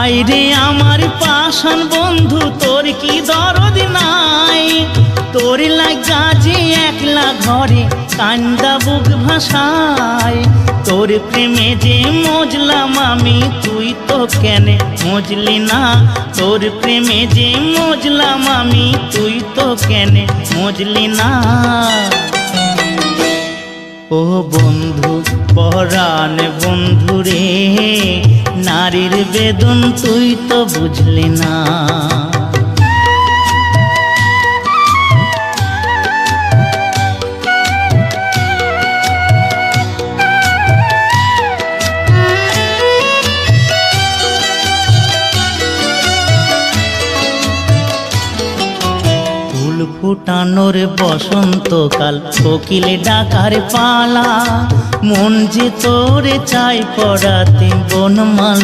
হায়রে আমার পাষাণ বন্ধু, তোর কি দরদ নাই? তোর লাগা যে একলা ঘরে কান্দা বুক ভাষায়। তোর প্রেমে যে মজলাম আমি, তুই তো কেনে মজলি না? তোর প্রেমে যে মজলাম আমি, তুই তো কেনে মজলি না? ও বন্ধু পরাণ বন্ধু রে, নারীর বেদন তুই তো বুঝলি না। ফুল ফুটানোর বসন্তকাল, কোকিল ডাকার পালা, মন যে তোরে চাই পড়াতে বনমাল।